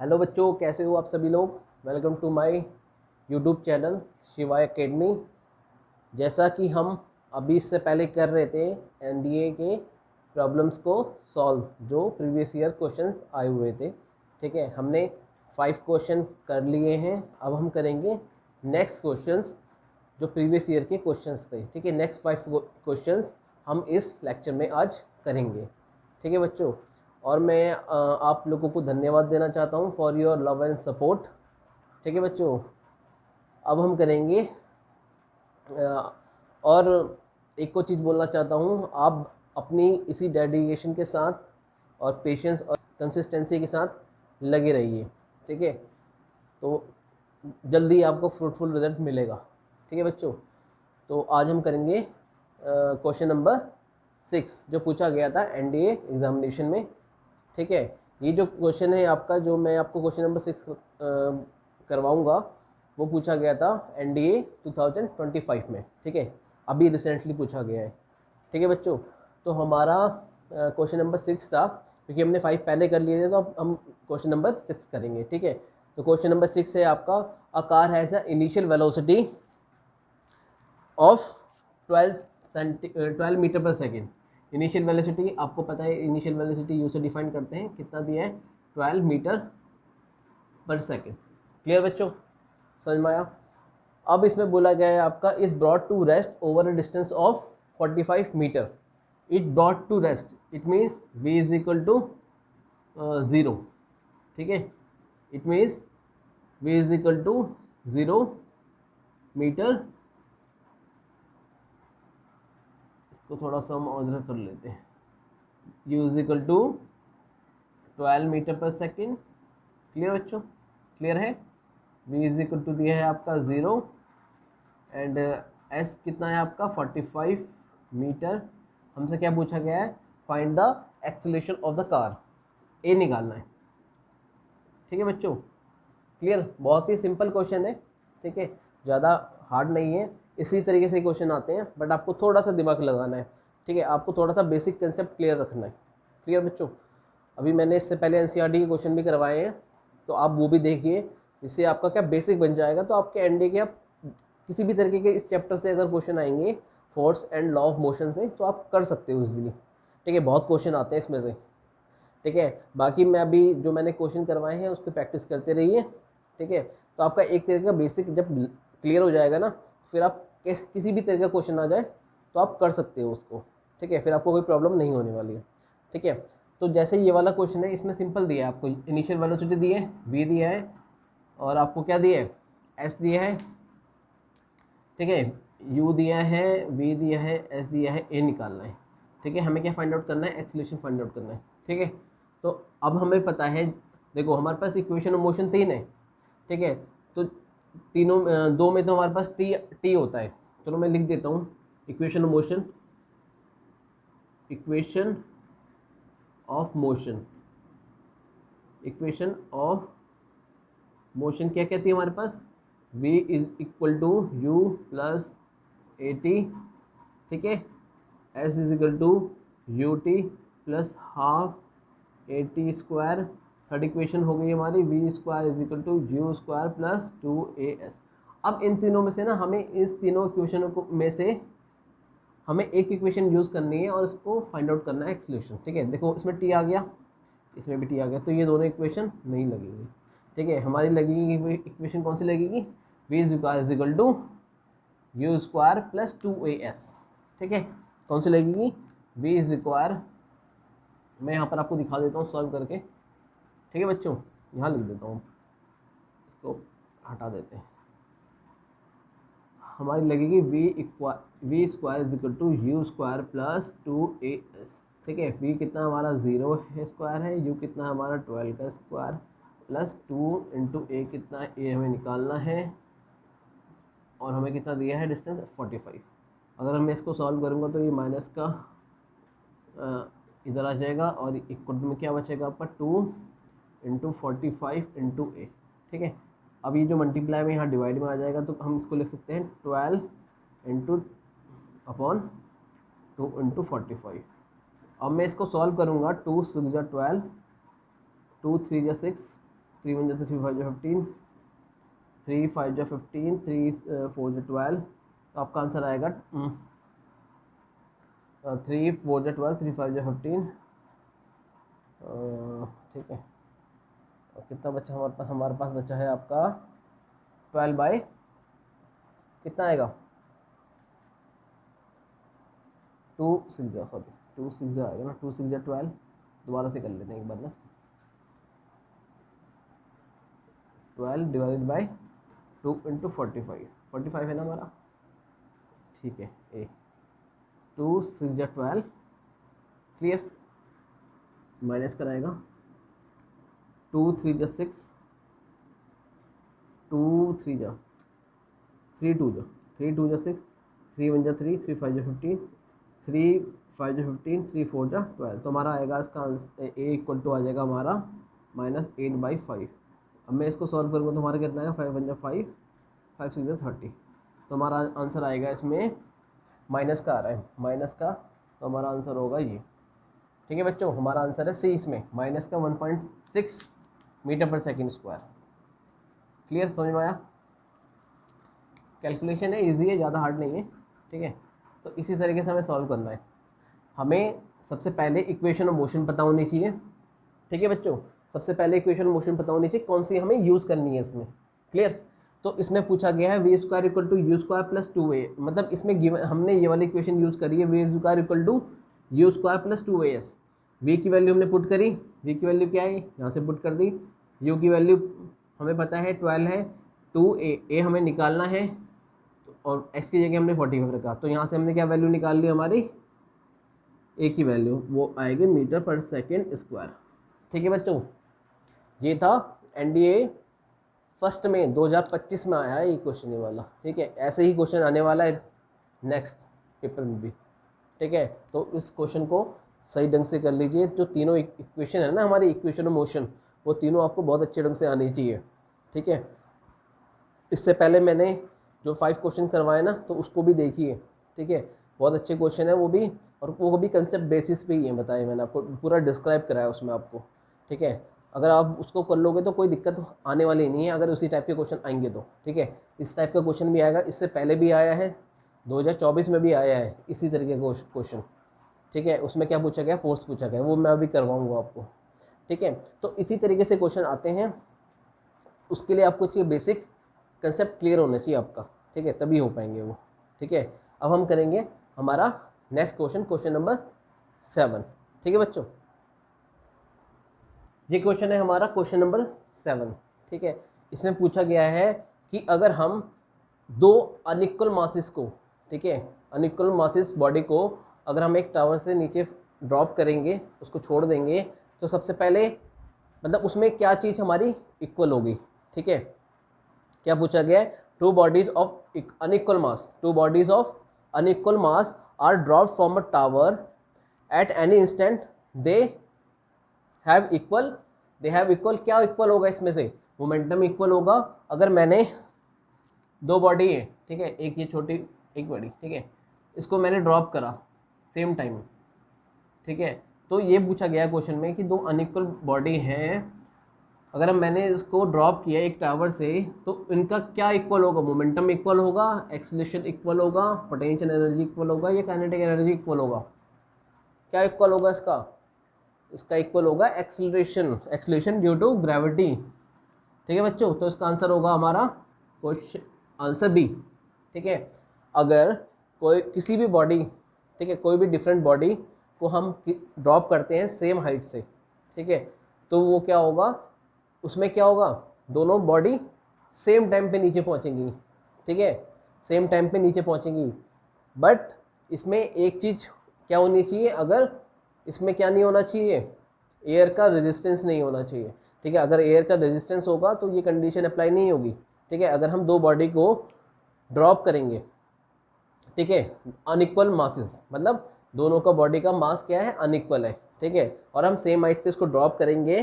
Hello बच्चों, कैसे हो आप सभी लोग। Welcome to my YouTube channel Shiva Academy. जैसा कि हम अभी इससे पहले कर रहे थे एनडीए के प्रॉब्लम्स को सॉल्व, जो प्रीवियस ईयर क्वेश्चन आए हुए थे। ठीक है, हमने 5 क्वेश्चन कर लिए हैं। अब हम करेंगे नेक्स्ट क्वेश्चंस जो प्रीवियस ईयर के क्वेश्चंस थे। ठीक है, नेक्स्ट 5 क्वेश्चंस हम इस लेक्चर में आज करेंगे। ठीक है बच्चों, और मैं आप लोगों को धन्यवाद देना चाहता हूँ for your love and support. ठीक है बच्चों, अब हम करेंगे और एक और चीज़ बोलना चाहता हूँ। आप अपनी इसी डेडिकेशन के साथ और पेशेंस और कंसिस्टेंसी के साथ लगे रहिए। ठीक है, तो जल्दी आपको फ्रूटफुल रिजल्ट मिलेगा। ठीक है बच्चों, तो आज हम करेंगे क्वेश्चन नंबर 6 जो पूछा गया था एनडीए एग्जामिनेशन में। ठीक है, ये जो क्वेश्चन है आपका, जो मैं आपको क्वेश्चन नंबर 6 करवाऊंगा, वो पूछा गया था एनडीए 2025 में। ठीक है, अभी रिसेंटली पूछा गया है। ठीक है बच्चों, तो हमारा क्वेश्चन नंबर 6 था, क्योंकि हमने 5 पहले कर लिए थे, तो अब हम क्वेश्चन नंबर 6 करेंगे। ठीक है, तो क्वेश्चन नंबर 6 है आपका, a car has a initial velocity of 12 metre per second. Initial velocity आपको पता है, इनिशियल वेलोसिटी यू से डिफाइन करते हैं, कितना दिया है 12 मीटर पर सेकेंड। क्लियर बच्चों, समझ में आया। अब इसमें बोला गया है आपका, is brought to rest over a distance of 45 metre. It brought to rest, it means v is equal to 0। ठीक है, it means v is equal to 0 metre. इसको थोड़ा सा हम और कर लेते हैं, u is equal to 12 metre per second. Clear बच्चों, क्लियर है। v इज इक्वल टू दिया है आपका 0 एंड s कितना है आपका 45 मीटर। हमसे क्या पूछा गया है, find the acceleration of the car, A निकालना है। ठीक है बच्चों, क्लियर। बहुत ही सिंपल क्वेश्चन है। ठीक है, ज़्यादा हार्ड नहीं है। इसी तरीके से क्वेश्चन आते हैं, बट आपको थोड़ा सा दिमाग लगाना है। ठीक है, आपको थोड़ा सा बेसिक कंसेप्ट क्लियर रखना है। क्लियर बच्चों, अभी मैंने इससे पहले एनसीईआरटी के क्वेश्चन भी करवाए हैं, तो आप वो भी देखिए, जिससे आपका क्या बेसिक बन जाएगा। तो आपके एनडीए के आप किसी भी तरीके के इस चैप्टर से अगर क्वेश्चन आएंगे force and law of motion से, तो आप कर सकते हो इजीली। ठीक है, बहुत क्वेश्चन आते हैं इसमें से। ठीक है, बाकी मैं अभी जो मैंने क्वेश्चन करवाए हैं उसकी प्रैक्टिस करते रहिए। ठीक है, तो आपका एक तरीके का बेसिक जब क्लियर हो जाएगा ना, फिर आप किसी भी तरह का क्वेश्चन आ जाए तो आप कर सकते हो उसको। ठीक है, फिर आपको कोई प्रॉब्लम नहीं होने वाली है। ठीक है, तो जैसे ये वाला क्वेश्चन है, इसमें सिंपल दिया है आपको, इनिशियल वेलोसिटी दी है v दिया है, और आपको क्या दिया है s दिया है। ठीक है, u दिया है, v दिया है, s दिया है, a निकालना है। ठीक है, हमें क्या फाइंड आउट करना है, एक्सीलरेशन फाइंड आउट करना है। ठीक है, तो अब हमें पता है, देखो हमारे पास इक्वेशन ऑफ मोशन 3 है। ठीक है, तो तीनों दो में तो हमारे पास टी होता है। चलो मैं लिख देता हूँ, equation of motion, equation of motion, equation of motion क्या कहती है हमारे पास, v is equal to u plus a t. ठीक है, s is equal to u t plus half a t square. Third equation हो गई हमारी, v square is equal to u square plus 2as। अब इन तीनों में से ना, हमें इस तीनों इक्वेशनों को में से हमें एक इक्वेशन यूज़ करनी है और इसको फाइंड आउट करना है एक्सेलरेशन। ठीक है, देखो इसमें टी आ गया, इसमें भी टी आ गया, तो ये दोनों इक्वेशन नहीं लगेगी। ठीक है, हमारी लगेगी इक्वेशन कौन सी लगेगी, v square is equal to u square plus 2as। ठीक है, कौन सी लगेगी, v स्क्वायर। मैं यहाँ पर आपको दिखा देता हूँ सॉल्व करके। ठीक है बच्चों, यहाँ लिख देता हूँ, इसको हटा देते हैं। हमारी लगेगी v square is equal to u square plus 2as। ठीक है, v कितना हमारा 0 है स्क्वायर है, u कितना हमारा 12 का स्क्वायर प्लस 2 इंटू ए कितना है, a हमें निकालना है, और हमें कितना दिया है डिस्टेंस 45। अगर मैं इसको सॉल्व करूँगा तो ये माइनस का इधर आ जाएगा, और इक्वल में क्या बचेगा आपका 2 इंटू 45 इंटू ए। ठीक है, अब ये जो मल्टीप्लाई में यहाँ डिवाइड में आ जाएगा, तो हम इसको लिख सकते हैं 12 इंटू अपॉन 2 इंटू 45। अब मैं इसको सॉल्व करूँगा, 2 6 12, 2 3 6, 3 1 जा 3 5 जा 15, 3 5 जा 15, 3 4 जा 12, तो आपका आंसर आएगा 3 4 जा 12, 3 5 जा 15, ठीक है। और कितना बचा हमारे पास बचा है आपका 12 बाई कितना आएगा 2 6 जा, सॉरी 2 6 जा आएगा ना, 2 6 जा 12, दोबारा से कर लेते हैं एक बार ना, 12 डिवाइडेड बाई 2 इंटू 45 है ना हमारा, ठीक है। ए 2 6 जा 12, क्लियर, माइनस कराएगा 2 3 जा 6, 2 3 जा 3 2 जा 3 2 जा 6, 3 1 जा 3, 3 5 जा 15, 3 5 जा 15, 3 4 जा 12, तो हमारा आएगा इसका आंसर ए इक्वल टू आ जाएगा हमारा -8/5। अब मैं इसको सॉल्व करूँगा तो हमारा कितना आएगा 5 1 जा 5, 5 6 जा 30, तो हमारा आंसर आएगा इसमें माइनस का आ रहा है, माइनस का, तो हमारा आंसर होगा ये, ठीक है बच्चों। हमारा आंसर है सी, इसमें माइनस का 1.6 metre per second square. Clear, समझ में आया? कैलकुलेशन है, इजी है, ज़्यादा हार्ड नहीं है, ठीक है। तो इसी तरीके से हमें सॉल्व करना है। हमें सबसे पहले इक्वेशन ऑफ मोशन पता होनी चाहिए, ठीक है बच्चों। सबसे पहले इक्वेशन ऑफ मोशन पता होनी चाहिए, कौन सी हमें यूज़ करनी है इसमें। क्लियर, तो इसमें पूछा गया है v square equal to u square plus 2a, मतलब इसमें गिवन हमने ये वाली इक्वेशन यूज़ करी है, v square equal to u square plus 2as। V की वैल्यू हमने पुट करी, वी की वैल्यू क्या है, यहाँ से पुट कर दी। यू की वैल्यू हमें पता है 12 है, 2a हमें निकालना है, और x की जगह हमने 45 रखा, तो यहाँ से हमने क्या वैल्यू निकाल ली, हमारी a की वैल्यू, वो आएगी मीटर पर सेकेंड स्क्वायर। ठीक है बच्चों, ये था NDA फर्स्ट में 2025 में आया है ये क्वेश्चन ये वाला, ठीक है। ऐसे ही क्वेश्चन आने वाला है नेक्स्ट पेपर में भी, ठीक है। तो इस क्वेश्चन को सही ढंग से कर लीजिए। जो तीनों इक्वेशन है ना हमारी इक्वेशन ऑफ मोशन, वो तीनों आपको बहुत अच्छे ढंग से आनी चाहिए, ठीक है। इससे पहले मैंने जो 5 क्वेश्चन करवाए ना, तो उसको भी देखिए, ठीक है। बहुत अच्छे क्वेश्चन है वो भी, और वो भी कंसेप्ट बेसिस पे ही है, बताए मैंने आपको, पूरा डिस्क्राइब कराया उसमें आपको, ठीक है। अगर आप उसको कर लोगे तो कोई दिक्कत आने वाली नहीं है, अगर उसी टाइप के क्वेश्चन आएंगे तो, ठीक है। इस टाइप का क्वेश्चन भी आएगा, इससे पहले भी आया है, 2024 में भी आया है इसी तरीके का क्वेश्चन, ठीक है। उसमें क्या पूछा गया, फोर्स पूछा गया, वो मैं अभी करवाऊँगा आपको, ठीक है। तो इसी तरीके से क्वेश्चन आते हैं, उसके लिए आपको चाहिए बेसिक कंसेप्ट क्लियर होना चाहिए आपका, ठीक है, तभी हो पाएंगे वो, ठीक है। अब हम करेंगे हमारा नेक्स्ट क्वेश्चन, क्वेश्चन नंबर 7, ठीक है बच्चों। ये क्वेश्चन है हमारा क्वेश्चन नंबर 7, ठीक है। इसमें पूछा गया है कि अगर हम 2 अनइक्वल मासेस को, ठीक है, अनइक्वल मासेस बॉडी को अगर हम एक टावर से नीचे ड्रॉप करेंगे, उसको छोड़ देंगे, तो सबसे पहले मतलब उसमें क्या चीज़ हमारी इक्वल होगी, ठीक है। क्या पूछा गया है, 2 bodies of unequal mass, 2 bodies of unequal mass are dropped from a tower at any instant, they have equal, क्या इक्वल होगा इसमें से, मोमेंटम इक्वल होगा। अगर मैंने 2 बॉडी है, ठीक है, एक ये छोटी एक बड़ी, ठीक है, इसको मैंने ड्रॉप करा सेम टाइम, ठीक है। तो ये पूछा गया क्वेश्चन में कि 2 अनइक्वल बॉडी हैं, अगर मैंने इसको ड्रॉप किया एक टावर से, तो इनका क्या इक्वल होगा, मोमेंटम इक्वल होगा, एक्सीलरेशन इक्वल होगा, पोटेंशियल एनर्जी इक्वल होगा, या काइनेटिक एनर्जी इक्वल होगा, क्या इक्वल होगा इसका इक्वल होगा एक्सीलरेशन ड्यू टू ग्रेविटी, ठीक है बच्चों। तो इसका आंसर होगा हमारा क्वेश्चन आंसर बी, ठीक है। अगर कोई किसी भी बॉडी, ठीक है, कोई भी डिफरेंट बॉडी को हम ड्रॉप करते हैं सेम हाइट से, ठीक है, तो वो क्या होगा, उसमें क्या होगा, दोनों बॉडी सेम टाइम पे नीचे पहुंचेंगी, ठीक है, सेम टाइम पे नीचे पहुंचेंगी। बट इसमें एक चीज़ क्या होनी चाहिए, अगर इसमें क्या नहीं होना चाहिए, एयर का रेजिस्टेंस नहीं होना चाहिए, ठीक है। अगर एयर का रेजिस्टेंस होगा तो ये कंडीशन अप्लाई नहीं होगी, ठीक है। अगर हम 2 बॉडी को ड्रॉप करेंगे, ठीक है, अनइक्वल मासेस, मतलब दोनों का बॉडी का मास क्या है, अनइक्वल है, ठीक है, और हम सेम हाइट से इसको ड्रॉप करेंगे,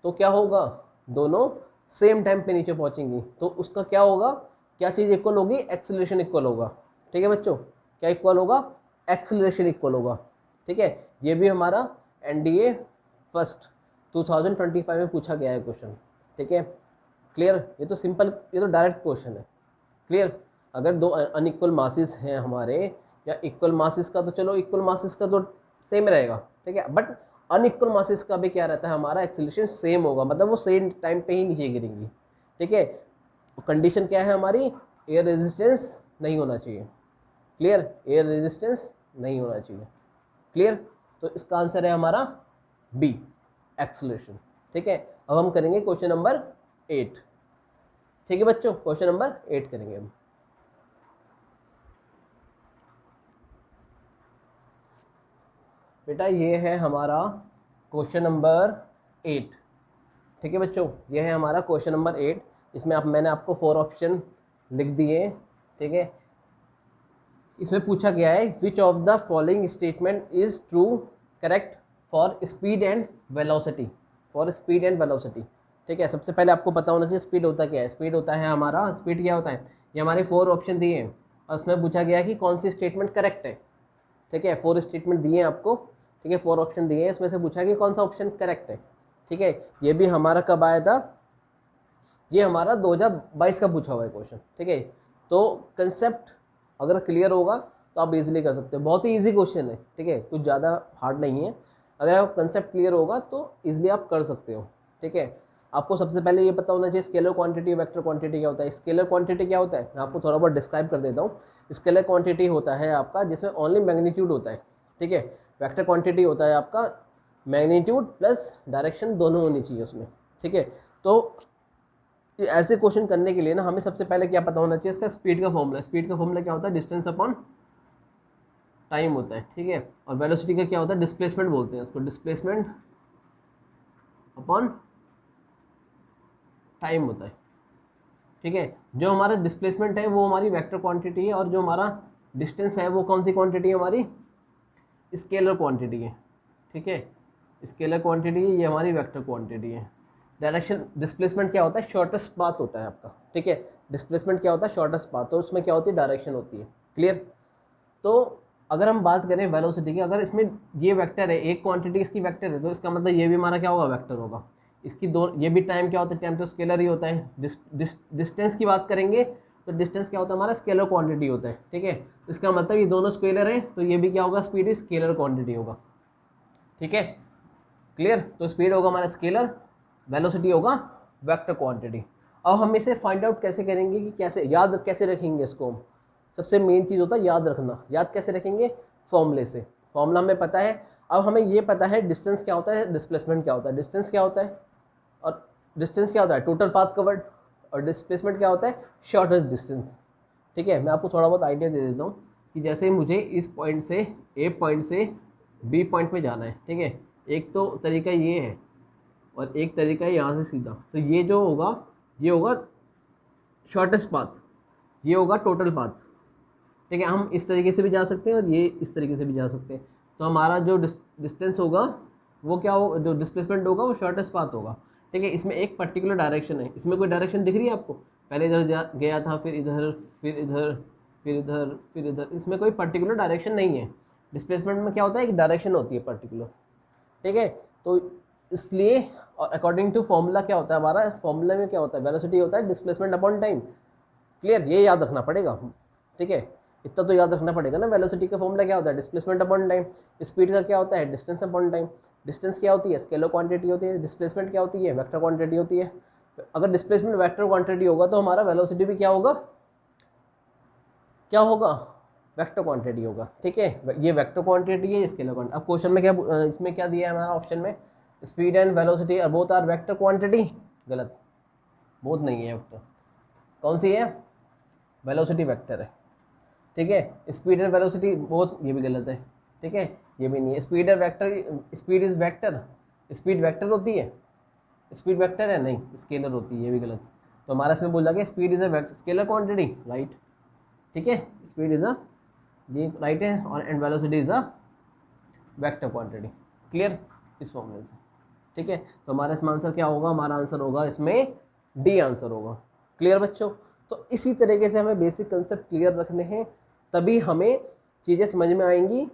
तो क्या होगा, दोनों सेम टाइम पे नीचे पहुंचेंगी, तो उसका क्या होगा, क्या चीज़ इक्वल होगी, एक्सीलरेशन इक्वल होगा, ठीक है बच्चों। क्या इक्वल होगा, एक्सीलरेशन इक्वल होगा, ठीक है। ये भी हमारा NDA फर्स्ट 2025 में पूछा गया है क्वेश्चन, ठीक है, क्लियर। ये तो सिंपल, ये तो डायरेक्ट क्वेश्चन है, क्लियर। अगर दो अनइक्वल मासेस हैं हमारे, या इक्वल मासेस का तो चलो इक्वल मासेस का तो सेम रहेगा, ठीक है, बट अनइक्वल मासेस का भी क्या रहता है, हमारा एक्सेलरेशन सेम होगा, मतलब वो सेम टाइम पे ही नीचे गिरेंगी, ठीक है। कंडीशन क्या है हमारी, एयर रेजिस्टेंस नहीं होना चाहिए, क्लियर, एयर रेजिस्टेंस नहीं होना चाहिए, क्लियर। तो इसका आंसर है हमारा बी, एक्सेलरेशन, ठीक है। अब हम करेंगे क्वेश्चन नंबर 8, ठीक है बच्चों, क्वेश्चन नंबर 8 करेंगे हम। बेटा ये है हमारा क्वेश्चन नंबर 8, ठीक है बच्चों, ये है हमारा क्वेश्चन नंबर 8। इसमें मैंने आपको 4 ऑप्शन लिख दिए, ठीक है। इसमें पूछा गया है which of the following statement is true correct for speed and velocity, for speed and velocity, ठीक है। सबसे पहले आपको पता होना चाहिए स्पीड होता क्या है। स्पीड होता है हमारा, स्पीड क्या होता है, ये हमारे 4 ऑप्शन दिए हैं और उसमें पूछा गया कि कौन सी स्टेटमेंट करेक्ट है, ठीक है। 4 स्टेटमेंट दिए हैं आपको, ठीक है, 4 ऑप्शन दिए हैं, इसमें से पूछा कि कौन सा ऑप्शन करेक्ट है, ठीक है। ये भी हमारा कब आया था, ये हमारा 2022 का पूछा हुआ है क्वेश्चन, ठीक है। तो कंसेप्ट अगर क्लियर होगा तो आप इजीली कर सकते हो, बहुत ही इजी क्वेश्चन है, ठीक है, कुछ ज़्यादा हार्ड नहीं है। अगर आप कंसेप्ट क्लियर होगा तो इजीली आप कर सकते हो, ठीक है। आपको सबसे पहले ये पता होना चाहिए स्केलर क्वांटिटी, वेक्टर क्वांटिटी क्या होता है। स्केलर क्वांटिटी क्या होता है, मैं आपको थोड़ा बहुत डिस्क्राइब कर देता हूँ। स्केलर क्वांटिटी होता है आपका जिसमें ओनली मैग्नीट्यूड होता है, ठीक है। वेक्टर क्वांटिटी होता है आपका मैग्नीट्यूड प्लस डायरेक्शन दोनों होनी चाहिए उसमें, ठीक है। तो ऐसे क्वेश्चन करने के लिए ना हमें सबसे पहले क्या पता होना चाहिए, इसका स्पीड का फॉर्मूला। स्पीड का फॉर्मूला क्या होता है, डिस्टेंस अपॉन टाइम होता है, ठीक है। और वेलोसिटी का क्या होता है, डिस्प्लेसमेंट बोलते हैं इसको, डिस्प्लेसमेंट अपॉन टाइम होता है, ठीक है। जो हमारा डिस्प्लेसमेंट है वो हमारी वेक्टर क्वांटिटी है, और जो हमारा डिस्टेंस है वो कौन सी क्वांटिटी है, हमारी स्केलर क्वांटिटी है, ठीक है। स्केलर क्वांटिटी ये हमारी वेक्टर क्वांटिटी है। डायरेक्शन, डिस्प्लेसमेंट क्या होता है, शॉर्टेस्ट पाथ होता है आपका, ठीक है। डिस्प्लेसमेंट क्या होता है, शॉर्टेस्ट पाथ, तो उसमें क्या होती है, डायरेक्शन होती है, क्लियर। तो अगर हम बात करें वेलोसिटी की, अगर इसमें ये वेक्टर है, एक क्वांटिटी इसकी वेक्टर है, तो इसका मतलब ये भी हमारा क्या होगा, वेक्टर होगा। इसकी दो, ये भी टाइम क्या होता है, टाइम तो स्केलर ही होता है। डिस्टेंस की बात करेंगे तो डिस्टेंस क्या होता है, हमारा स्केलर क्वांटिटी होता है, ठीक है। इसका मतलब ये दोनों स्केलर है, तो ये भी क्या होगा, स्पीड इज स्केलर क्वांटिटी होगा, ठीक है, क्लियर। तो स्पीड होगा हमारा स्केलर, वेलोसिटी होगा वेक्टर क्वांटिटी। अब हम इसे फाइंड आउट कैसे करेंगे, कि कैसे याद कैसे रखेंगे इसको हम। सबसे मेन चीज़ होता है याद रखना। याद कैसे रखेंगे, फॉर्मूले से। फॉर्मूला हमें पता है। अब हमें ये पता है डिस्टेंस क्या होता है, डिस्प्लेसमेंट क्या होता है। डिस्टेंस क्या होता है, और डिस्टेंस क्या होता है, टोटल पाथ कवर्ड, और डिस्प्लेसमेंट क्या होता है, शॉर्टेस्ट डिस्टेंस, ठीक है। मैं आपको थोड़ा बहुत आइडिया दे देता हूँ कि जैसे मुझे इस पॉइंट से, ए पॉइंट से बी पॉइंट में जाना है, ठीक है। एक तो तरीका ये है और एक तरीका है यहाँ से सीधा। तो ये जो होगा, ये होगा शॉर्टेस्ट पाथ, ये होगा टोटल पाथ, ठीक है। हम इस तरीके से भी जा सकते हैं और ये इस तरीके से भी जा सकते हैं। तो हमारा जो डिस्टेंस होगा वो क्या हो, जो डिस्प्लेसमेंट होगा वो शॉर्टेस्ट पाथ होगा, ठीक है। इसमें एक पर्टिकुलर डायरेक्शन है, इसमें कोई डायरेक्शन दिख रही है आपको, पहले इधर गया था, फिर इधर, फिर इधर, फिर इधर, फिर इधर, इसमें कोई पर्टिकुलर डायरेक्शन नहीं है। डिस्प्लेसमेंट में क्या होता है, एक डायरेक्शन होती है पर्टिकुलर, ठीक है। तो इसलिए और अकॉर्डिंग टू फॉर्मूला क्या होता है हमारा, फॉर्मूला में क्या होता है, वेलोसिटी होता है डिस्प्लेसमेंट अपॉन टाइम, क्लियर। ये याद रखना पड़ेगा, ठीक है, इतना तो याद रखना पड़ेगा ना। वेलोसिटी का फॉर्मूला क्या होता है, डिस्प्लेसमेंट अपॉन टाइम। स्पीड का क्या होता है, डिस्टेंस अपॉन टाइम। डिस्टेंस क्या होती है, स्केलर क्वांटिटी होती है। डिस्प्लेसमेंट क्या होती है, वेक्टर क्वांटिटी होती है। अगर डिस्प्लेसमेंट वेक्टर क्वांटिटी होगा तो हमारा वेलोसिटी भी क्या होगा, क्या होगा, वेक्टर क्वांटिटी होगा, ठीक है। ये वेक्टर क्वांटिटी है, स्केलर क्वांटिटी। अब क्वेश्चन में क्या, इसमें क्या दिया है हमारा ऑप्शन में, स्पीड एंड वेलोसिटी और बोथ आर वेक्टर क्वांटिटी, गलत, बोथ नहीं है वेक्टर। कौन सी है, वेलोसिटी वेक्टर है, ठीक है। स्पीड एंड वेलोसिटी बोथ, ये भी गलत है, ठीक है, ये भी नहीं है। Speed and vector, speed is vector, speed vector होती है, स्पीड वेक्टर है नहीं, स्केलर होती है, ये भी गलत। तो हमारा इसमें बोला गया speed is a scalar quantity, right, ठीक है। स्पीड इज अ, ये राइट है, और and velocity is a vector quantity, clear, इस फॉर्मूले से, ठीक है। तो हमारा इसमें आंसर क्या होगा, हमारा आंसर होगा इसमें डी आंसर होगा, क्लियर बच्चों। तो इसी तरीके से हमें बेसिक कंसेप्ट क्लियर रखने हैं, तभी हमें चीज़ें समझ में आएंगी,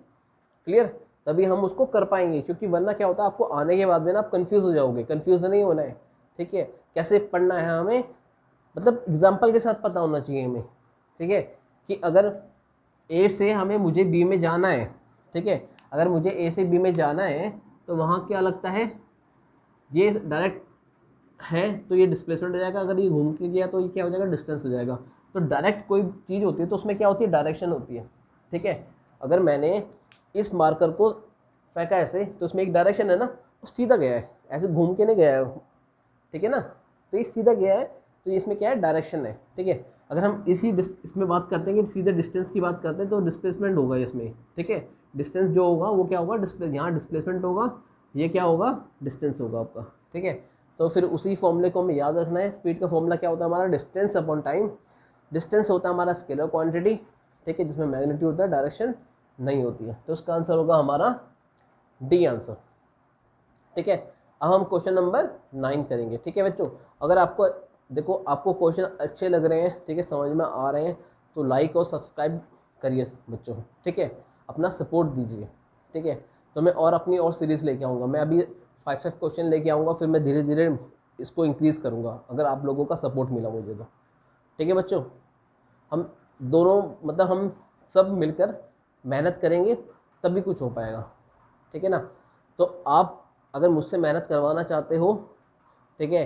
क्लियर, तभी हम उसको कर पाएंगे। क्योंकि वरना क्या होता है, आपको आने के बाद में ना आप कंफ्यूज हो जाओगे, कंफ्यूज नहीं होना है, ठीक है। कैसे पढ़ना है हमें, मतलब एग्जाम्पल के साथ पता होना चाहिए हमें, ठीक है, कि अगर ए से मुझे बी में जाना है, ठीक है, अगर मुझे ए से बी में जाना है तो वहाँ क्या लगता है, ये डायरेक्ट है तो ये डिस्प्लेसमेंट हो जाएगा, अगर ये घूम के गया तो ये क्या हो जाएगा, डिस्टेंस हो जाएगा। तो डायरेक्ट कोई चीज़ होती है तो उसमें क्या होती है, डायरेक्शन होती है, ठीक है। अगर मैंने इस मार्कर को फेंका ऐसे तो उसमें एक डायरेक्शन है ना, वो सीधा गया है, ऐसे घूम के नहीं गया है, ठीक है ना, तो ये सीधा गया है, तो इसमें क्या है, डायरेक्शन है, ठीक है। अगर हम इसमें बात करते हैं कि सीधे डिस्टेंस की बात करते हैं तो डिस्प्लेसमेंट होगा इसमें, ठीक है। डिस्टेंस जो होगा वो क्या होगा, यहाँ डिस्प्लेसमेंट होगा, ये क्या होगा, डिस्टेंस होगा आपका, ठीक है। तो फिर उसी फॉर्मूले को हमें याद रखना है। स्पीड का फॉर्मूला क्या होता है हमारा, डिस्टेंस अपॉन टाइम। डिस्टेंस होता है हमारा स्केलर क्वांटिटी, ठीक है, जिसमें मैग्नीट्यूड होता है, डायरेक्शन नहीं होती है। तो उसका आंसर होगा हमारा डी आंसर, ठीक है। अब हम क्वेश्चन नंबर 9 करेंगे, ठीक है बच्चों। अगर आपको देखो आपको क्वेश्चन अच्छे लग रहे हैं, ठीक है, समझ में आ रहे हैं, तो लाइक और सब्सक्राइब करिए बच्चों, ठीक है, अपना सपोर्ट दीजिए, ठीक है। तो मैं और अपनी और सीरीज़ लेके आऊँगा, मैं अभी 5 क्वेश्चन लेके आऊँगा, फिर मैं धीरे धीरे इसको इंक्रीज़ करूँगा अगर आप लोगों का सपोर्ट मिला मुझे तो, ठीक है बच्चों। हम दोनों मतलब हम सब मिलकर मेहनत करेंगे तभी कुछ हो पाएगा, ठीक है ना। तो आप अगर मुझसे मेहनत करवाना चाहते हो, ठीक है,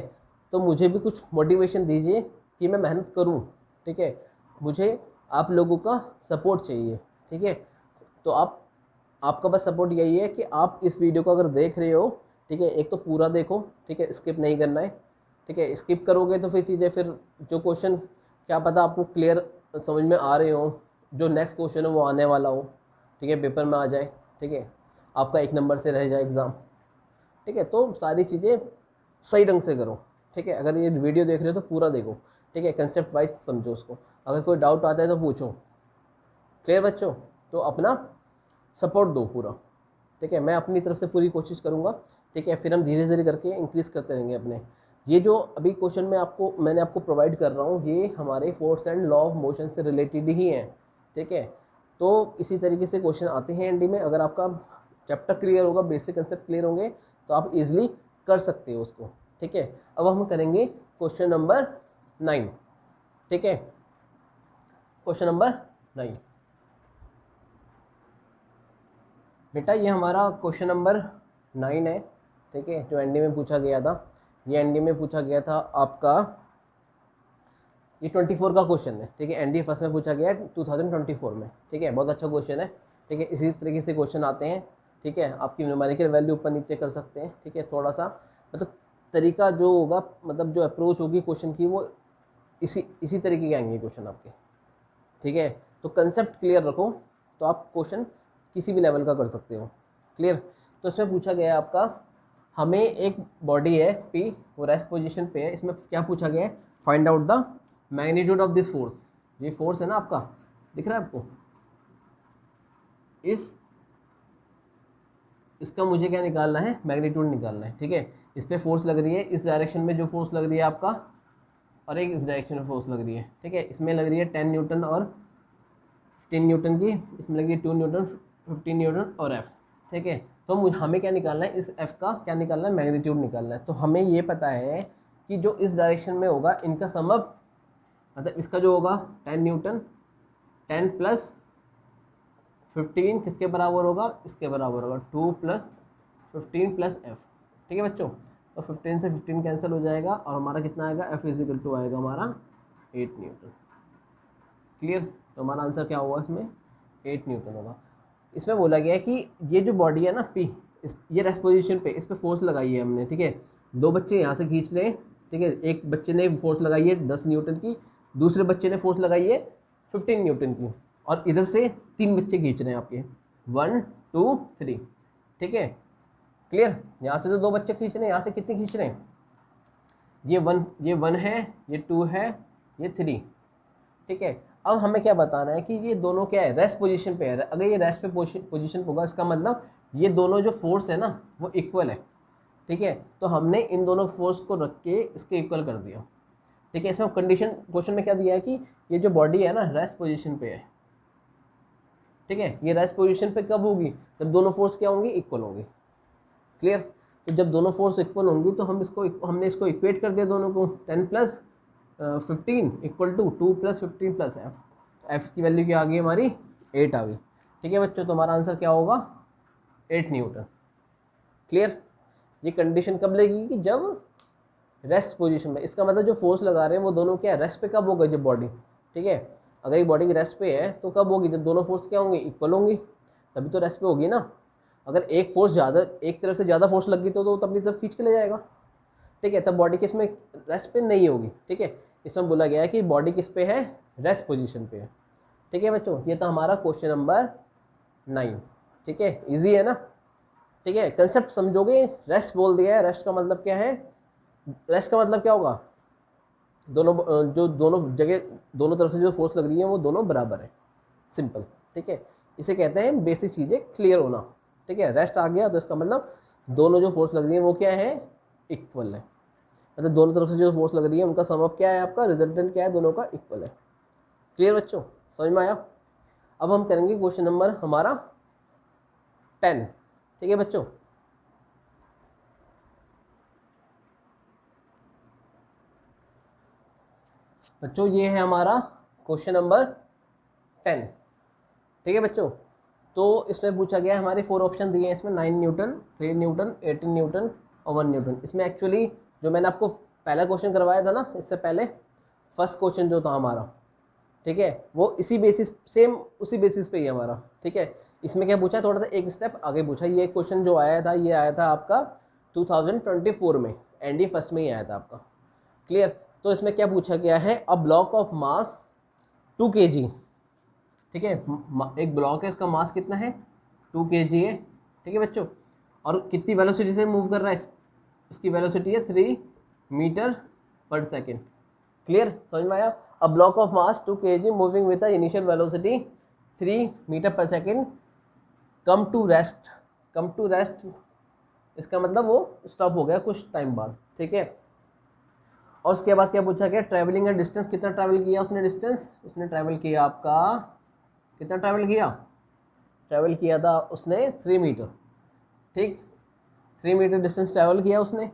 तो मुझे भी कुछ मोटिवेशन दीजिए कि मैं मेहनत करूं, ठीक है। मुझे आप लोगों का सपोर्ट चाहिए, ठीक है। तो आपका बस सपोर्ट यही है कि आप इस वीडियो को अगर देख रहे हो, ठीक है, एक तो पूरा देखो, ठीक है, स्किप नहीं करना है, ठीक है। स्किप करोगे तो फिर चीज़ें, फिर जो क्वेश्चन क्या पता आपको क्लियर समझ में आ रहे हो, जो नेक्स्ट क्वेश्चन है वो आने वाला हो, ठीक है, पेपर में आ जाए, ठीक है, आपका 1 नंबर से रह जाए एग्ज़ाम, ठीक है। तो सारी चीज़ें सही ढंग से करो, ठीक है। अगर ये वीडियो देख रहे हो तो पूरा देखो, ठीक है, कंसेप्ट वाइज समझो उसको। अगर कोई डाउट आता है तो पूछो, क्लियर बच्चों। तो अपना सपोर्ट दो पूरा, ठीक है, मैं अपनी तरफ से पूरी कोशिश करूँगा, ठीक है। फिर हम धीरे धीरे करके इंक्रीज़ करते रहेंगे अपने। ये जो अभी क्वेश्चन मैंने आपको प्रोवाइड कर रहा हूँ, ये हमारे force and law of motion से रिलेटेड ही हैं, ठीक है। तो इसी तरीके से क्वेश्चन आते हैं एनडी में। अगर आपका चैप्टर क्लियर होगा, बेसिक कंसेप्ट क्लियर होंगे, तो आप इजीली कर सकते हो उसको, ठीक है। अब हम करेंगे क्वेश्चन नंबर 9, ठीक है, क्वेश्चन नंबर 9 बेटा, ये हमारा क्वेश्चन नंबर 9 है, ठीक है, जो एनडी में पूछा गया था। ये एनडी में पूछा गया था आपका, ये 24 का क्वेश्चन है, ठीक है, एनडी फर्स्ट में पूछा गया है 2024 में, ठीक है। बहुत अच्छा क्वेश्चन है, ठीक है। इसी तरीके से क्वेश्चन आते हैं, ठीक है। आपकी न्यूमेरिकल वैल्यू ऊपर नीचे कर सकते हैं, ठीक है। थोड़ा सा मतलब तरीका जो होगा, मतलब जो अप्रोच होगी क्वेश्चन की, वो इसी तरीके के आएंगे क्वेश्चन आपके, ठीक है। तो कंसेप्ट क्लियर रखो तो आप क्वेश्चन किसी भी लेवल का कर सकते हो, क्लियर। तो इसमें पूछा गया है आपका, हमें एक बॉडी है पी, वो रेस्ट पोजीशन पे है। इसमें क्या पूछा गया है, find out the magnitude of this force. ये फोर्स है ना आपका, दिख रहा है आपको, इसका मुझे क्या निकालना है, मैग्नीट्यूड निकालना है, ठीक है। इस पर फोर्स लग रही है, इस डायरेक्शन में जो फोर्स लग रही है आपका, और एक इस डायरेक्शन में फोर्स लग रही है, ठीक है। इसमें लग रही है 10 न्यूटन और 15 न्यूटन की, इसमें लग रही है 2 न्यूटन, 15 न्यूटन और एफ, ठीक है। तो हमें क्या निकालना है, इस एफ का क्या निकालना है, मैग्नीट्यूड निकालना है। तो हमें ये पता है कि जो इस डायरेक्शन में होगा इनका समअप, मतलब इसका जो होगा 10 न्यूटन, 10 प्लस 15 किसके बराबर होगा, इसके बराबर होगा 2 प्लस 15 प्लस एफ, ठीक है बच्चों। तो 15 से 15 कैंसिल हो जाएगा और हमारा कितना आएगा, एफ इजिकल टू आएगा हमारा 8 न्यूटन, क्लियर। तो हमारा आंसर क्या होगा, इसमें 8 न्यूटन होगा। इसमें बोला गया है कि ये जो बॉडी है ना पी, ये रेस्ट पोजीशन पे, इस पर फोर्स लगाई है हमने, ठीक है। 2 बच्चे यहाँ से खींच रहे हैं, ठीक है। एक बच्चे ने फोर्स लगाई है 10 न्यूटन की, दूसरे बच्चे ने फोर्स लगाई है 15 न्यूटन की, और इधर से 3 बच्चे खींच रहे हैं आपके, 1 2 3, ठीक है, क्लियर। यहाँ से तो 2 बच्चे खींच रहे हैं, यहाँ से कितने खींच रहे हैं, ये 1 है, ये 2 है, ये 3, ठीक है। अब हमें क्या बताना है कि ये दोनों क्या है, रेस्ट पोजीशन पे है। अगर ये रेस्ट पे पोजीशन होगा, इसका मतलब ये दोनों जो फोर्स है ना वो इक्वल है, ठीक है। तो हमने इन दोनों फोर्स को रख के इसके इक्वल कर दिया, ठीक है। इसमें कंडीशन क्वेश्चन में क्या दिया है कि ये जो बॉडी है ना रेस्ट पोजीशन पे है, ठीक है। ये रेस्ट पोजीशन पे कब होगी, जब दोनों फोर्स क्या होंगी, इक्वल होंगी, क्लियर। तो जब दोनों फोर्स इक्वल होंगी तो हमने इसको इक्वेट कर दिया दोनों को, 10 + 15 इक्वल टू 2 + 15 + एफ। एफ की वैल्यू क्या आ गई हमारी, 8 आ गई। ठीक है बच्चों, तो हमारा आंसर क्या होगा, 8 न्यूटन। क्लियर। ये कंडीशन कब लगेगी कि जब रेस्ट पोजीशन में, इसका मतलब जो फोर्स लगा रहे हैं वो दोनों क्या रेस्ट पे कब होगा, जब बॉडी, ठीक है, अगर ये बॉडी की रेस्ट पे है तो कब होगी, जब दोनों फोर्स क्या होंगे, इक्वल होंगी, तभी तो रेस्ट पे होगी ना। अगर एक फोर्स ज़्यादा, एक तरफ से ज़्यादा फोर्स लग गई तो अपनी तरफ खींच के ले जाएगा, ठीक है, तब बॉडी किस में रेस्ट पे नहीं होगी। ठीक है, इसमें बोला गया है कि बॉडी किस पे है, रेस्ट पोजीशन पे है। ठीक है बच्चों, ये तो हमारा क्वेश्चन नंबर 9। ठीक है, इजी है ना। ठीक है, कंसेप्ट समझोगे, रेस्ट बोल दिया है, रेस्ट का मतलब क्या है, रेस्ट का मतलब क्या होगा, दोनों जो दोनों जगह दोनों तरफ से जो फोर्स लग रही है वो दोनों बराबर है, सिंपल। ठीक है, इसे कहते हैं बेसिक चीज़ें क्लियर होना। ठीक है, रेस्ट आ गया तो इसका मतलब दोनों जो फोर्स लग रही है वो क्या है, इक्वल है, मतलब दोनों तरफ से जो फोर्स लग रही है उनका सम अप क्या है, आपका रिजल्टेंट क्या है, दोनों का इक्वल है। क्लियर बच्चों, समझ में आया। अब हम करेंगे क्वेश्चन नंबर हमारा 10। ठीक है बच्चों, ये है हमारा क्वेश्चन नंबर 10। ठीक है बच्चों, तो इसमें पूछा गया है, हमारे 4 ऑप्शन दिए हैं इसमें, 9 न्यूटन, 3 न्यूटन, 18 न्यूटन और 1 न्यूटन। इसमें एक्चुअली जो मैंने आपको पहला क्वेश्चन करवाया था ना, इससे पहले फर्स्ट क्वेश्चन जो था हमारा, ठीक है, वो इसी बेसिस, सेम उसी बेसिस पे ही है हमारा। ठीक है, इसमें क्या पूछा, थोड़ा सा एक स्टेप आगे पूछा। ये क्वेश्चन जो आया था, ये आया था आपका 2024 में, एनडी फर्स्ट में ही आया था आपका। क्लियर। तो इसमें क्या पूछा गया है, अ ब्लॉक ऑफ मास 2 kg। ठीक है, एक ब्लॉक है, इसका मास कितना है, 2 kg है। ठीक है बच्चों, और कितनी वेलोसिटी से मूव कर रहा है, इसकी वेलोसिटी है 3 मीटर पर सेकेंड। क्लियर, समझ में आया। A block of mass 2 kg moving with initial velocity 3 metre per second come to rest, इसका मतलब वो स्टॉप हो गया कुछ टाइम बाद। ठीक है, और उसके बाद क्या पूछा गया, ट्रैवलिंग का डिस्टेंस, कितना ट्रैवल किया उसने, डिस्टेंस उसने ट्रैवल किया आपका, कितना ट्रैवल किया था उसने 3 मीटर। ठीक, 3 मीटर डिस्टेंस ट्रैवल किया उसने।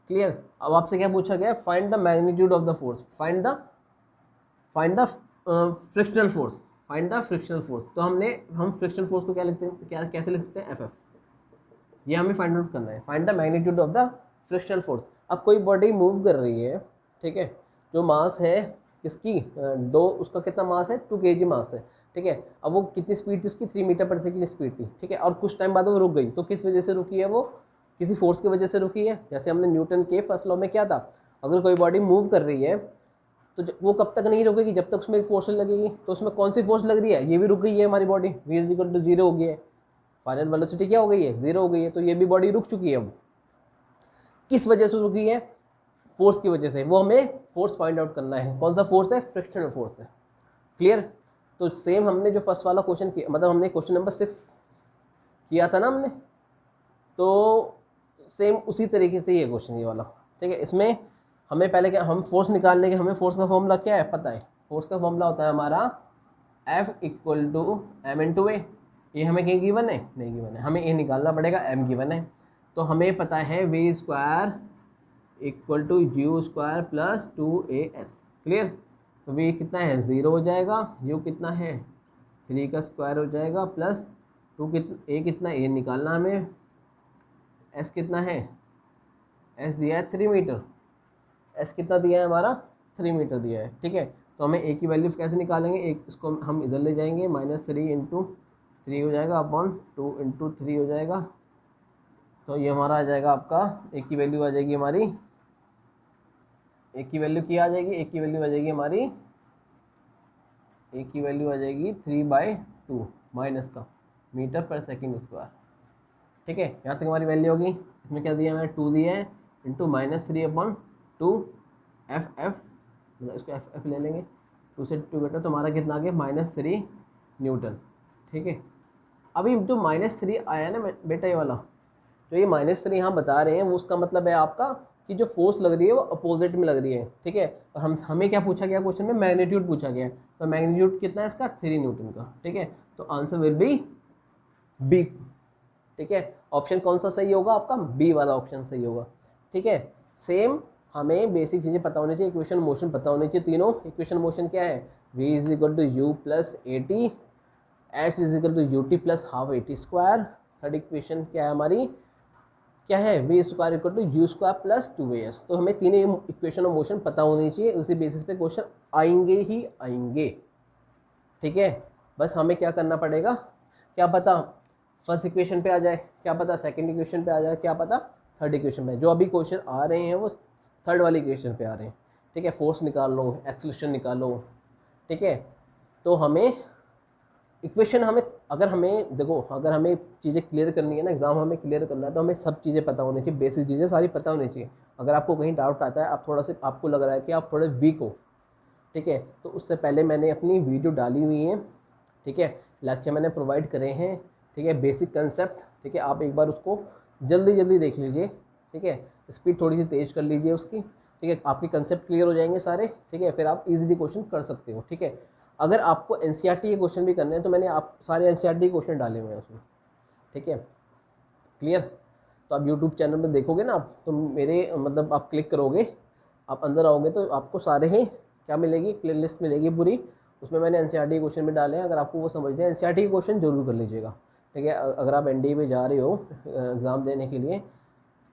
क्लियर। अब आपसे क्या पूछा गया, find the magnitude of the force, find the frictional force, तो हम फ्रिक्शनल फोर्स को क्या लिखते हैं, कैसे लिख सकते हैं, एफ। ये हमें फाइंड आउट करना है, find the magnitude of the frictional force. अब कोई बॉडी मूव कर रही है, ठीक है, जो मास है किसकी, उसका कितना मास है, 2 kg मास है। ठीक है, अब वो कितनी स्पीड थी उसकी, 3 मीटर पर सेकेंड स्पीड थी। ठीक है, और कुछ टाइम बाद वो रुक गई, तो किस वजह से रुकी है, वो किसी फोर्स की वजह से रुकी है। जैसे हमने न्यूटन के फर्स्ट लॉ में क्या था, अगर कोई बॉडी मूव कर रही है तो वो कब तक नहीं रुकेगी, जब तक उसमें एक फोर्स लगेगी। तो उसमें कौन सी फोर्स लग रही है, ये भी रुक गई है हमारी बॉडी, v = 0 हो गई है, फाइनल वेलोसिटी क्या हो गई है, 0 हो गई है, तो ये भी बॉडी रुक चुकी है। अब किस वजह से रुकी है, फोर्स की वजह से। वो हमें फोर्स फाइंड आउट करना है, कौन सा फोर्स है, फ्रिक्शनल फोर्स है। क्लियर। तो सेम हमने जो फर्स्ट वाला क्वेश्चन किया, मतलब हमने क्वेश्चन नंबर 6 किया था ना हमने, तो सेम उसी तरीके से ये क्वेश्चन ये वाला। ठीक है, इसमें हमें पहले क्या, हम फोर्स निकालने के, हमें फोर्स का फॉर्मूला क्या है पता है, फोर्स का फॉर्मूला होता है हमारा F = m/a। ये हमें कहीं गिवन है, नहीं गिवन है, हमें ये निकालना पड़ेगा, m गिवन है। तो हमें पता है v² = u² + 2as। क्लियर। तो v कितना है, 0 हो जाएगा, u कितना है 3 का स्क्वायर हो जाएगा, प्लस 2 कितना a निकालना हमें, s कितना है, s दिया है 3 मीटर, s कितना दिया है हमारा, 3 मीटर दिया है। ठीक है, तो हमें a की वैल्यू कैसे निकालेंगे, एक इसको हम इधर ले जाएंगे, -3 × 3 हो जाएगा, अपॉन 2 × 3 हो जाएगा। तो ये हमारा आ जाएगा आपका, a की वैल्यू आ जाएगी हमारी, a की वैल्यू क्या आ जाएगी, a की वैल्यू आ जाएगी हमारी, a की वैल्यू आ जाएगी 3/2 माइनस का मीटर पर सेकेंड स्क्वायर। ठीक है, यहाँ तक हमारी वैल्यू होगी। इसमें क्या दिया है, 2 दिया है, इंटू -3/2 FF, मतलब इसको FF ले लेंगे, 2 से 2 बेटा, तो हमारा कितना आ गया, -3 न्यूटन। ठीक है, अभी जो -3 आया ना बेटा, ये वाला जो ये -3 यहाँ बता रहे हैं, वो उसका मतलब है आपका कि जो फोर्स लग रही है वो अपोजिट में लग रही है। ठीक है, और हमें क्या पूछा गया क्वेश्चन में, मैग्नीट्यूड पूछा गया, तो मैग्नीट्यूड कितना है इसका, 3 न्यूटन का। ठीक है, तो answer will be B। Clear. ठीक है, ऑप्शन कौन सा सही होगा आपका, बी वाला ऑप्शन सही होगा। ठीक है, सेम हमें बेसिक चीज़ें पता होनी चाहिए, इक्वेशन मोशन पता होनी चाहिए तीनों। इक्वेशन मोशन क्या है, v is equal to u plus a t, s is equal to u t plus half a t square. Third equation क्या है हमारी, क्या है, v square equal to u square plus 2as। तो हमें तीनों इक्वेशन ऑफ मोशन पता होनी चाहिए, उसी बेसिस पे क्वेश्चन आएंगे ही आएंगे। ठीक है, बस हमें क्या करना पड़ेगा, क्या पता फर्स्ट इक्वेशन पे आ जाए, क्या पता सेकंड इक्वेशन पे आ जाए, क्या पता थर्ड इक्वेशन पे। जो अभी क्वेश्चन आ रहे हैं वो थर्ड वाली इक्वेशन पे आ रहे हैं। ठीक है, फोर्स निकाल लो, एक्सेलरेशन निकालो। ठीक है, तो हमें इक्वेशन हमें, अगर हमें देखो, अगर हमें चीज़ें क्लियर करनी है ना, एग्जाम हमें क्लियर करना है, तो हमें सब चीज़ें पता होनी चाहिए, बेसिक चीज़ें सारी पता होनी चाहिए। अगर आपको कहीं डाउट आता है, आप थोड़ा सा आपको लग रहा है कि आप थोड़े वीक हो, ठीक है, तो उससे पहले मैंने अपनी वीडियो डाली हुई है। ठीक है, लेक्चर मैंने प्रोवाइड करे हैं। ठीक है, बेसिक कंसेप्ट। ठीक है, आप एक बार उसको जल्दी जल्दी देख लीजिए। ठीक है, स्पीड थोड़ी सी तेज़ कर लीजिए उसकी। ठीक है, आपके कंसेप्ट क्लियर हो जाएंगे सारे। ठीक है, फिर आप इजीली क्वेश्चन कर सकते हो। ठीक है, अगर आपको एनसीईआरटी के क्वेश्चन भी करने हैं तो मैंने आप सारे एनसीईआरटी के क्वेश्चन डाले हुए हैं उसमें। ठीक है, क्लियर। तो आप यूट्यूब चैनल में देखोगे ना आप, तो मेरे मतलब आप क्लिक करोगे, आप अंदर आओगे तो आपको सारे ही क्या मिलेगी, प्लेलिस्ट मिलेगी पूरी, उसमें मैंने एनसीईआरटी के क्वेश्चन भी डाले हैं। अगर आपको वो समझना है, एनसीईआरटी के क्वेश्चन जरूर कर लीजिएगा। ठीक है, अगर आप एनडीए में जा रहे हो एग्ज़ाम देने के लिए,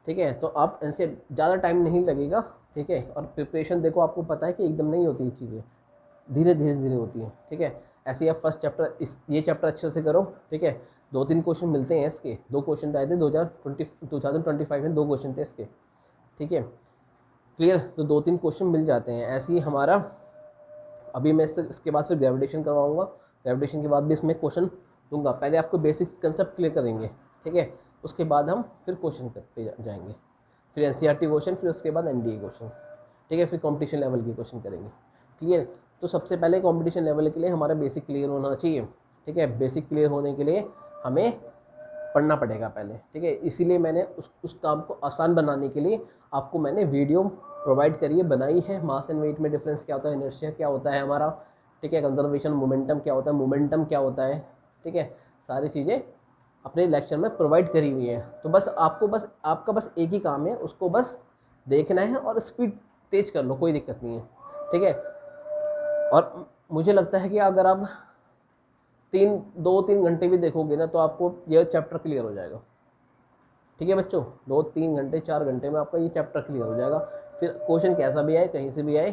ठीक है, तो आप इनसे ज़्यादा टाइम नहीं लगेगा। ठीक है, और प्रिपरेशन देखो, आपको पता है कि एकदम नहीं होती ये चीज़ें, धीरे धीरे धीरे होती हैं। ठीक है, ऐसे ही आप फर्स्ट चैप्टर ये चैप्टर अच्छे से करो। ठीक है, 2-3 क्वेश्चन मिलते हैं इसके, 2 क्वेश्चन आए थे 2025 में, 2 क्वेश्चन थे इसके। ठीक है, क्लियर। तो 2-3 क्वेश्चन मिल जाते हैं। ऐसे ही हमारा अभी मैं इसके बाद फिर ग्रेविटेशन करवाऊंगा, ग्रेविटेशन के बाद भी इसमें क्वेश्चन दूंगा। पहले आपको बेसिक कंसेप्ट क्लियर करेंगे। ठीक है, उसके बाद हम फिर क्वेश्चन पे जाएंगे, फिर एनसीईआरटी क्वेश्चन, फिर उसके बाद एनडीए क्वेश्चन। ठीक है, फिर कंपटीशन लेवल के क्वेश्चन करेंगे। क्लियर। तो सबसे पहले कंपटीशन लेवल के लिए हमारा बेसिक क्लियर होना चाहिए। ठीक है, बेसिक क्लियर होने के लिए हमें पढ़ना पड़ेगा पहले। ठीक है, इसीलिए मैंने उस काम को आसान बनाने के लिए आपको मैंने वीडियो प्रोवाइड करी है, बनाई है। मास एंड वेट में डिफरेंस क्या होता है, इनर्शिया क्या होता है हमारा, ठीक है, कंजर्वेशन, मोमेंटम क्या होता है, मोमेंटम क्या होता है। ठीक है, सारी चीज़ें अपने लेक्चर में प्रोवाइड करी हुई है। तो बस आपका बस एक ही काम है, उसको बस देखना है और स्पीड तेज कर लो, कोई दिक्कत नहीं है। ठीक है, और मुझे लगता है कि अगर आप 2-3 घंटे भी देखोगे ना, तो आपको यह चैप्टर क्लियर हो जाएगा। ठीक है बच्चों, 2-3 घंटे 4 घंटे में आपका ये चैप्टर क्लियर हो जाएगा। फिर क्वेश्चन कैसा भी आए, कहीं से भी आए,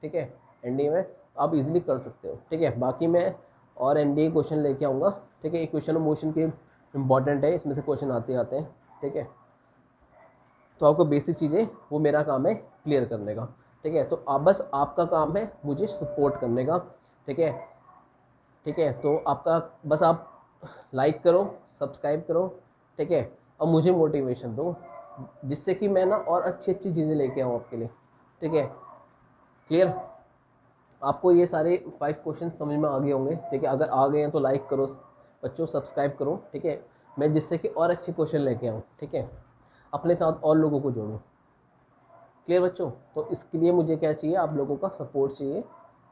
ठीक है, एनडीए में आप इजीली कर सकते हो। ठीक है, बाकी मैं और एनडीए क्वेश्चन लेके आऊँगा। ठीक है, इक्वेशन ऑफ मोशन के इंपॉर्टेंट है, इसमें से क्वेश्चन आते आते हैं। ठीक है, तो आपको बेसिक चीज़ें वो मेरा काम है क्लियर करने का। ठीक है, तो आप बस आपका काम है मुझे सपोर्ट करने का। ठीक है, ठीक है, तो आपका बस आप लाइक करो, सब्सक्राइब करो। ठीक है, और मुझे मोटिवेशन दो, जिससे कि मैं ना और अच्छी अच्छी चीज़ें लेके आऊँ आपके लिए। ठीक है, क्लियर। आपको ये सारे 5 क्वेश्चन समझ में आ गए होंगे। ठीक है, अगर आ गए हैं तो लाइक करो बच्चों, सब्सक्राइब करो। ठीक है, मैं जिससे कि और अच्छे क्वेश्चन लेके आऊँ। ठीक है, अपने साथ और लोगों को जोड़ूँ। क्लियर बच्चों। तो इसके लिए मुझे क्या चाहिए, आप लोगों का सपोर्ट चाहिए।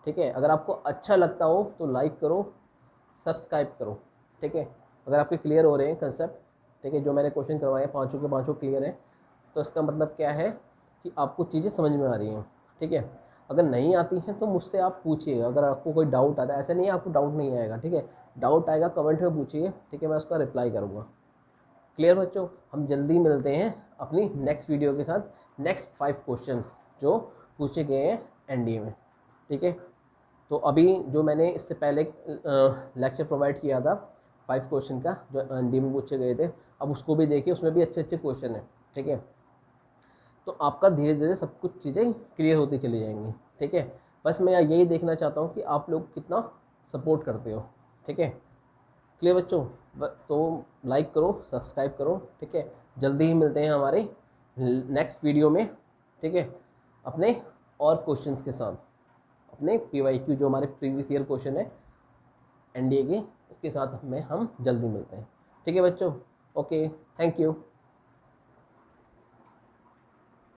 ठीक है, अगर आपको अच्छा लगता हो तो लाइक करो, सब्सक्राइब करो। ठीक है, अगर आपके क्लियर हो रहे हैं कंसेप्ट, ठीक है, जो मैंने क्वेश्चन करवाए 5 के 5 क्लियर हैं, तो इसका मतलब क्या है कि आपको चीज़ें समझ में आ रही हैं। ठीक है, अगर नहीं आती हैं तो मुझसे आप पूछिएगा। अगर आपको कोई डाउट आता है, ऐसा नहीं है आपको डाउट नहीं आएगा। ठीक है, डाउट आएगा कमेंट में पूछिए। ठीक है, मैं उसका रिप्लाई करूँगा। क्लियर बच्चों, हम जल्दी मिलते हैं अपनी नेक्स्ट वीडियो के साथ, नेक्स्ट 5 क्वेश्चंस जो पूछे गए हैं एनडीए में। ठीक है, तो अभी जो मैंने इससे पहले लेक्चर प्रोवाइड किया था 5 क्वेश्चन का, जो एनडीए में पूछे गए थे, अब उसको भी देखिए, उसमें भी अच्छे अच्छे क्वेश्चन हैं। ठीक है, तो आपका धीरे धीरे सब कुछ चीज़ें क्लियर होती चली जाएंगी। ठीक है, बस मैं यही देखना चाहता हूँ कि आप लोग कितना सपोर्ट करते हो। ठीक है, क्लियर बच्चों। तो लाइक करो, सब्सक्राइब करो। ठीक है, जल्दी ही मिलते हैं हमारे नेक्स्ट वीडियो में। ठीक है, अपने और क्वेश्चंस के साथ, अपने PYQ जो हमारे प्रीवियस ईयर क्वेश्चन है एनडीए के, उसके साथ में हम जल्दी मिलते हैं। ठीक है बच्चों, ओके, थैंक यू।